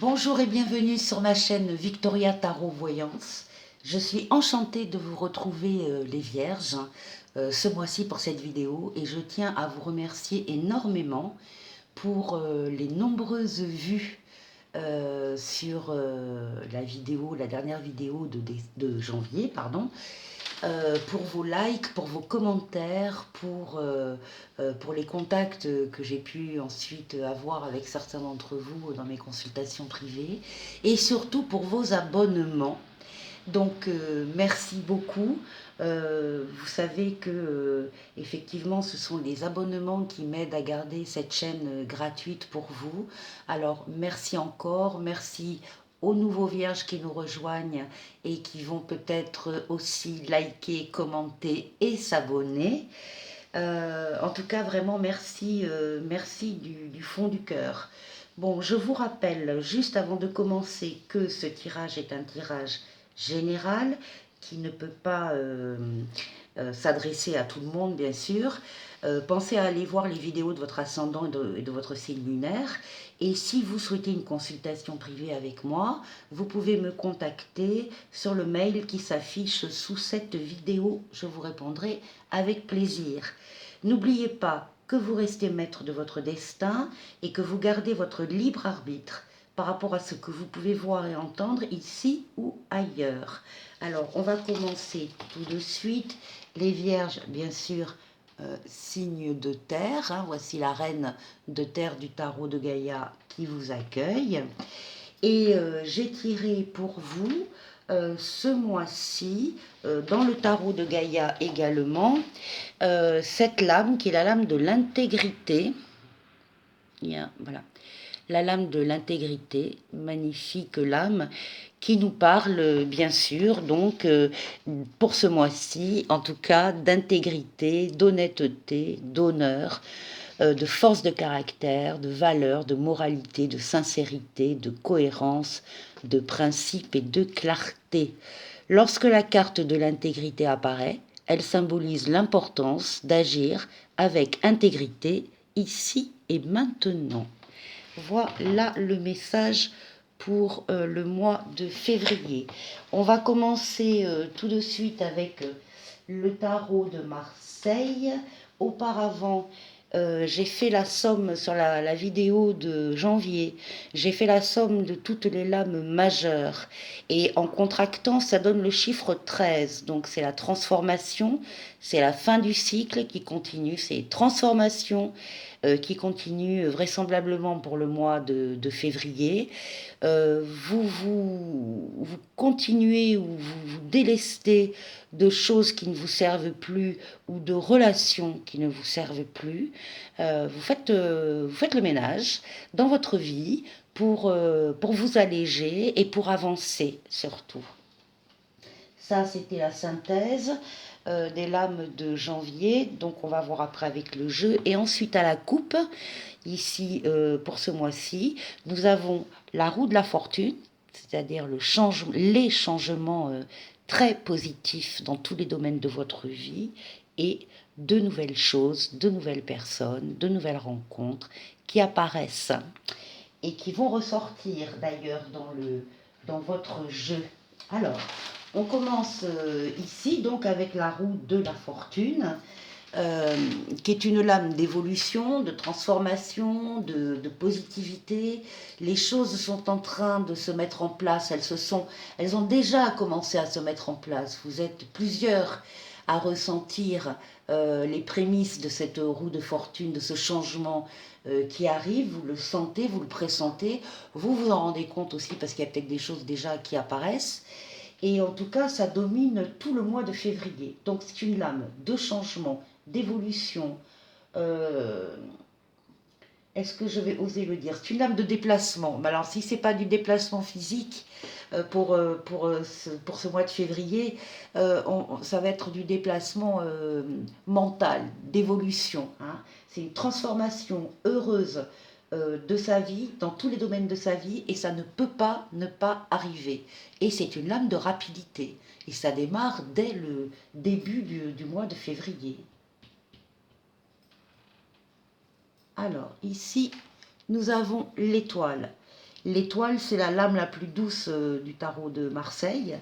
Bonjour et bienvenue sur ma chaîne Victoria Tarot Voyance. Je suis enchantée de vous retrouver les Vierges ce mois-ci pour cette vidéo et je tiens à vous remercier énormément pour les nombreuses vues sur la vidéo, la dernière vidéo de janvier, pardon. Pour vos likes, pour vos commentaires, pour les contacts que j'ai pu ensuite avoir avec certains d'entre vous dans mes consultations privées et surtout pour vos abonnements. Donc merci beaucoup. Vous savez que effectivement ce sont les abonnements qui m'aident à garder cette chaîne gratuite pour vous. Alors merci encore, merci aux nouveaux vierges qui nous rejoignent et qui vont peut-être aussi liker, commenter et s'abonner. En tout cas, vraiment merci, merci du fond du cœur. Bon, je vous rappelle juste avant de commencer que ce tirage est un tirage général qui ne peut pas s'adresser à tout le monde, bien sûr. Pensez à aller voir les vidéos de votre ascendant et de votre signe lunaire. Et si vous souhaitez une consultation privée avec moi, vous pouvez me contacter sur le mail qui s'affiche sous cette vidéo. Je vous répondrai avec plaisir. N'oubliez pas que vous restez maître de votre destin et que vous gardez votre libre arbitre par rapport à ce que vous pouvez voir et entendre ici ou ailleurs. Alors, on va commencer tout de suite. Les vierges, bien sûr, signe de terre. Hein, voici la reine de terre du tarot de Gaïa qui vous accueille. Et j'ai tiré pour vous ce mois-ci, dans le tarot de Gaïa également, cette lame qui est la lame de l'intégrité. Voilà. La lame de l'intégrité, magnifique lame, qui nous parle bien sûr, donc pour ce mois-ci, en tout cas, d'intégrité, d'honnêteté, d'honneur, de force de caractère, de valeur, de moralité, de sincérité, de cohérence, de principe et de clarté. Lorsque la carte de l'intégrité apparaît, elle symbolise l'importance d'agir avec intégrité ici et maintenant. Voilà le message pour le mois de février. On va commencer tout de suite avec le tarot de Marseille. Auparavant, j'ai fait la somme sur la vidéo de janvier. J'ai fait la somme de toutes les lames majeures. Et en contractant, ça donne le chiffre 13. Donc c'est la transformation, c'est la fin du cycle qui continue, c'est transformation qui continue vraisemblablement pour le mois de février. Vous continuez ou vous délestez de choses qui ne vous servent plus ou de relations qui ne vous servent plus. Vous faites le ménage dans votre vie pour vous alléger et pour avancer surtout. Ça, c'était la synthèse des lames de janvier. Donc, on va voir après avec le jeu. Et ensuite, à la coupe, ici, pour ce mois-ci, nous avons la roue de la fortune, c'est-à-dire les changements très positifs dans tous les domaines de votre vie et de nouvelles choses, de nouvelles personnes, de nouvelles rencontres qui apparaissent et qui vont ressortir d'ailleurs dans votre jeu. Alors, on commence ici donc avec la roue de la fortune, qui est une lame d'évolution, de transformation, de positivité. Les choses sont en train de se mettre en place, elles ont déjà commencé à se mettre en place. Vous êtes plusieurs à ressentir les prémices de cette roue de fortune, de ce changement qui arrive, vous le sentez, vous le pressentez, vous vous en rendez compte aussi parce qu'il y a peut-être des choses déjà qui apparaissent. Et en tout cas, ça domine tout le mois de février. Donc c'est une lame de changement, d'évolution. Est-ce que je vais oser le dire? C'est une lame de déplacement. Mais alors si ce n'est pas du déplacement physique pour ce mois de février, ça va être du déplacement mental, d'évolution. Hein. C'est une transformation heureuse de sa vie, dans tous les domaines de sa vie, et ça ne peut pas ne pas arriver. Et c'est une lame de rapidité. Et ça démarre dès le début du mois de février. Alors, ici, nous avons l'étoile. L'étoile, c'est la lame la plus douce du tarot de Marseille.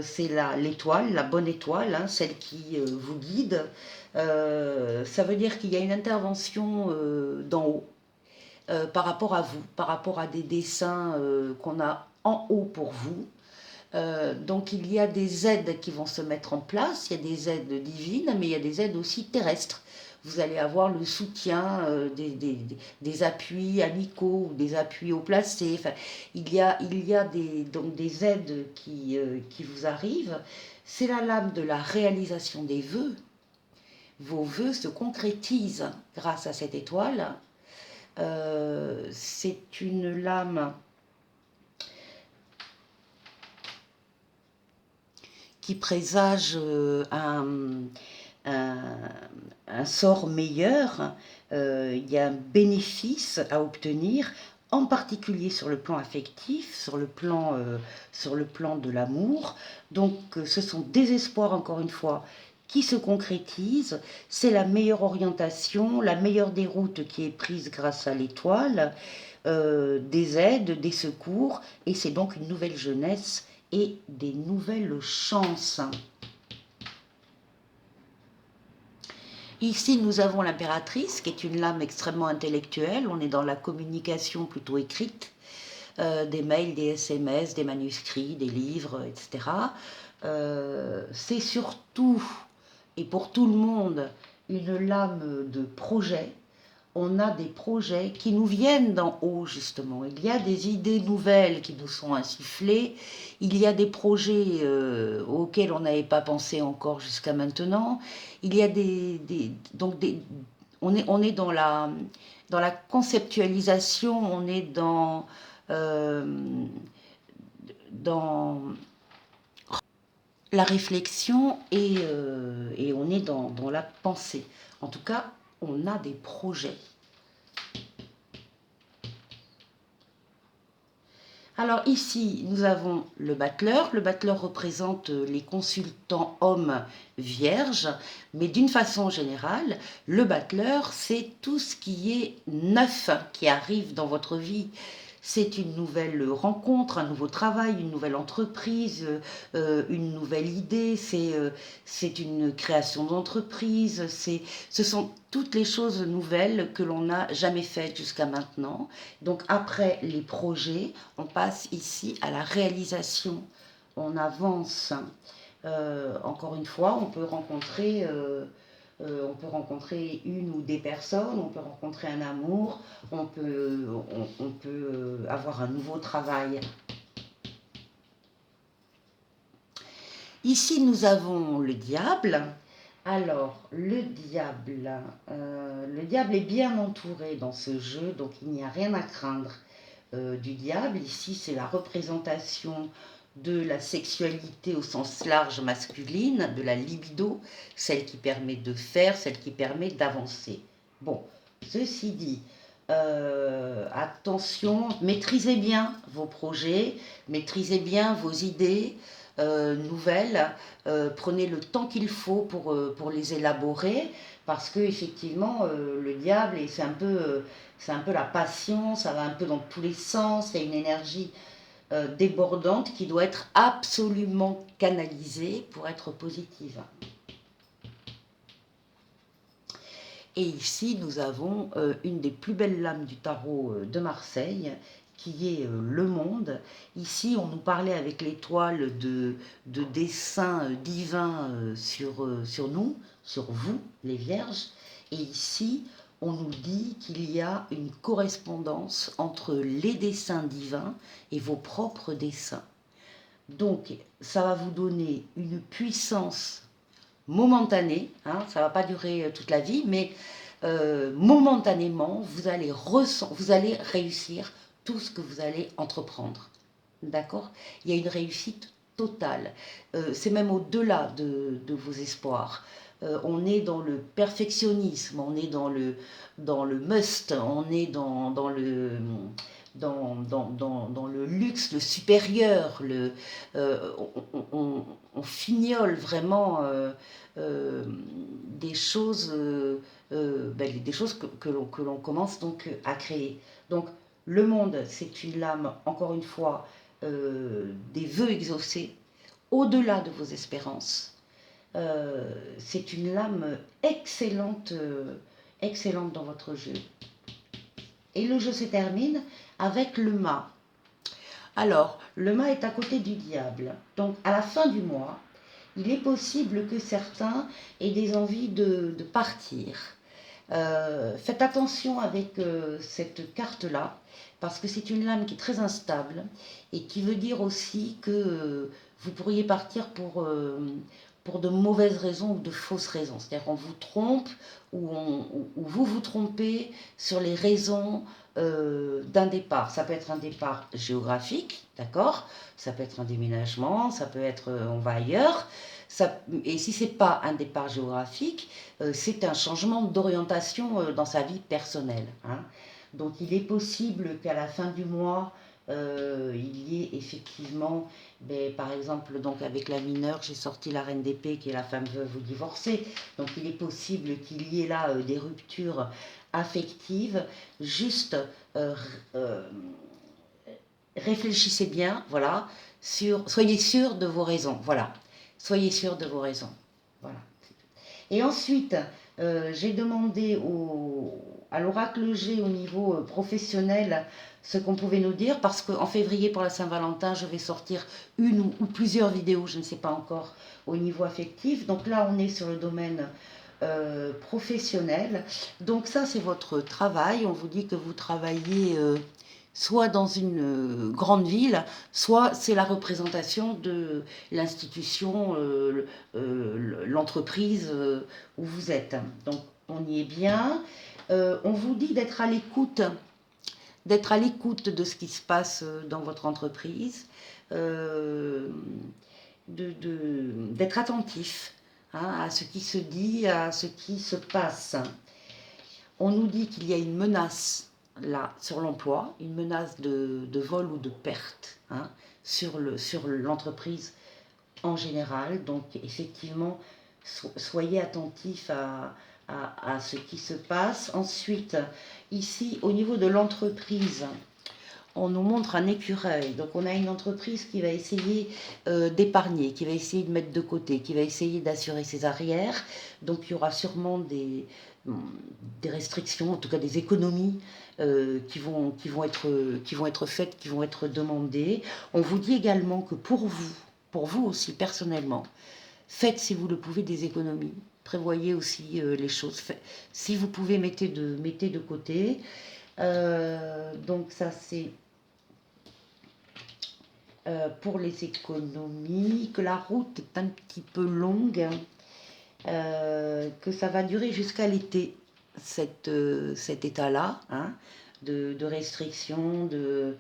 C'est l'étoile, la bonne étoile, hein, celle qui vous guide. Ça veut dire qu'il y a une intervention d'en haut par rapport à vous, par rapport à des dessins qu'on a en haut pour vous. Donc il y a des aides qui vont se mettre en place, il y a des aides divines, mais il y a des aides aussi terrestres. Vous allez avoir le soutien des appuis amicaux, des appuis haut placés. Enfin, il y a donc des aides qui vous arrivent. C'est la lame de la réalisation des vœux. Vos vœux se concrétisent grâce à cette étoile. C'est une lame qui présage un sort meilleur, il y a un bénéfice à obtenir, en particulier sur le plan affectif, sur le plan de l'amour. Donc ce sont des espoirs, encore une fois, qui se concrétisent. C'est la meilleure orientation, la meilleure des routes qui est prise grâce à l'étoile, des aides, des secours, et c'est donc une nouvelle jeunesse et des nouvelles chances. Ici, nous avons l'impératrice, qui est une lame extrêmement intellectuelle. On est dans la communication plutôt écrite, des mails, des SMS, des manuscrits, des livres, etc. C'est surtout, et pour tout le monde, une lame de projet. On a des projets qui nous viennent d'en haut, justement. Il y a des idées nouvelles qui nous sont insufflées. Il y a des projets auxquels on n'avait pas pensé encore jusqu'à maintenant. Il y a on est dans la conceptualisation, on est dans la réflexion et on est dans la pensée. En tout cas, on a des projets. Alors ici, nous avons le battleur. Le battleur représente les consultants hommes vierges, mais d'une façon générale, le battleur, c'est tout ce qui est neuf qui arrive dans votre vie. C'est une nouvelle rencontre, un nouveau travail, une nouvelle entreprise, une nouvelle idée, c'est une création d'entreprise, ce sont toutes les choses nouvelles que l'on n'a jamais faites jusqu'à maintenant. Donc après les projets, on passe ici à la réalisation. On avance. Encore une fois, on peut rencontrer une ou des personnes, on peut rencontrer un amour, on peut avoir un nouveau travail. Ici, nous avons le diable. Alors, le diable est bien entouré dans ce jeu, donc il n'y a rien à craindre du diable. Ici, c'est la représentation de la sexualité au sens large masculine, de la libido, celle qui permet de faire, celle qui permet d'avancer. Bon, ceci dit, attention, maîtrisez bien vos projets, maîtrisez bien vos idées nouvelles, prenez le temps qu'il faut pour les élaborer, parce que effectivement, le diable, c'est un peu la passion, ça va un peu dans tous les sens, il y a une énergie débordante qui doit être absolument canalisée pour être positive. Et ici, nous avons une des plus belles lames du tarot de Marseille, qui est le monde. Ici, on nous parlait avec l'étoile de dessins divins sur nous, sur vous, les vierges. Et ici, on nous dit qu'il y a une correspondance entre les dessins divins et vos propres dessins. Donc, ça va vous donner une puissance momentanée, hein, ça ne va pas durer toute la vie, mais momentanément, vous allez réussir tout ce que vous allez entreprendre. D'accord? Il y a une réussite totale. C'est même au-delà de vos espoirs. On est dans le perfectionnisme, on est dans le must, on est dans le luxe, le supérieur, on fignole vraiment des choses, des choses que l'on commence donc à créer. Donc Le monde, c'est une lame, encore une fois, des vœux exaucés, au-delà de vos espérances. C'est une lame excellente, excellente dans votre jeu. Et le jeu se termine avec le mât. Alors, le mât est à côté du diable. Donc, à la fin du mois, il est possible que certains aient des envies de partir. Faites attention avec cette carte-là, parce que c'est une lame qui est très instable et qui veut dire aussi que vous pourriez partir pour de mauvaises raisons ou de fausses raisons. C'est-à-dire qu'on vous trompe ou vous vous trompez sur les raisons d'un départ. Ça peut être un départ géographique, d'accord? Ça peut être un déménagement, ça peut être on va ailleurs. Ça, et si ce n'est pas un départ géographique, c'est un changement d'orientation dans sa vie personnelle. Hein. Donc il est possible qu'à la fin du mois, il y ait effectivement, par exemple, donc avec la mineure, j'ai sorti la reine d'épée qui est la femme veuve ou divorcée. Donc il est possible qu'il y ait là des ruptures affectives. Juste réfléchissez bien, voilà, soyez sûr de vos raisons, voilà. Soyez sûr de vos raisons. Voilà. Et ensuite, j'ai demandé à l'oracle G au niveau professionnel ce qu'on pouvait nous dire, parce qu'en février, pour la Saint-Valentin, je vais sortir une ou plusieurs vidéos, je ne sais pas encore, au niveau affectif. Donc là, on est sur le domaine professionnel. Donc ça, c'est votre travail. On vous dit que vous travaillez soit dans une grande ville, soit c'est la représentation de l'institution, l'entreprise où vous êtes. Donc on y est bien. On vous dit d'être à l'écoute de ce qui se passe dans votre entreprise, d'être attentif à ce qui se dit, à ce qui se passe. On nous dit qu'il y a une menace là sur l'emploi, une menace de vol ou de perte sur l'entreprise en général. Donc effectivement, soyez attentifs à ce qui se passe. Ensuite, ici, au niveau de l'entreprise, on nous montre un écureuil. Donc on a une entreprise qui va essayer d'épargner, qui va essayer de mettre de côté, qui va essayer d'assurer ses arrières. Donc il y aura sûrement des restrictions, en tout cas des économies qui vont être faites, qui vont être demandées. On vous dit également que pour vous aussi personnellement, faites si vous le pouvez des économies. Prévoyez aussi les choses. Si vous pouvez, mettez de côté. Donc ça c'est pour les économies, que la route est un petit peu longue, que ça va durer jusqu'à l'été, cet état-là, de restrictions, de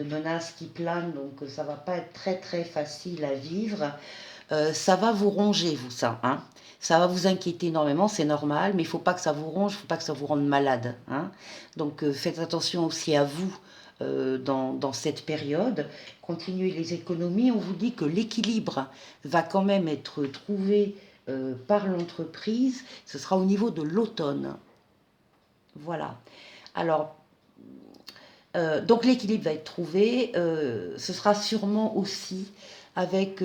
menaces qui planent, donc ça va pas être très très facile à vivre. Ça va vous ronger, vous, ça. Ça va vous inquiéter énormément, c'est normal, mais il ne faut pas que ça vous ronge, il ne faut pas que ça vous rende malade. Donc faites attention aussi à vous dans cette période. Continuez les économies. On vous dit que l'équilibre va quand même être trouvé par l'entreprise. Ce sera au niveau de l'automne. Voilà. Alors, donc l'équilibre va être trouvé. Ce sera sûrement aussi avec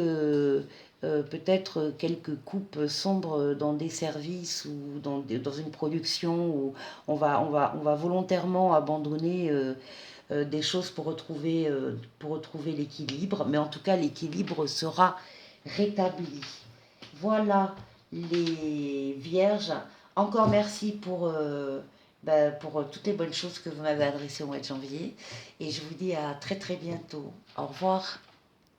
peut-être quelques coupes sombres dans des services ou dans une production où on va volontairement abandonner des choses pour retrouver l'équilibre. Mais en tout cas, l'équilibre sera rétabli. Voilà les vierges. Encore merci pour toutes les bonnes choses que vous m'avez adressées au mois de janvier. Et je vous dis à très très bientôt. Au revoir.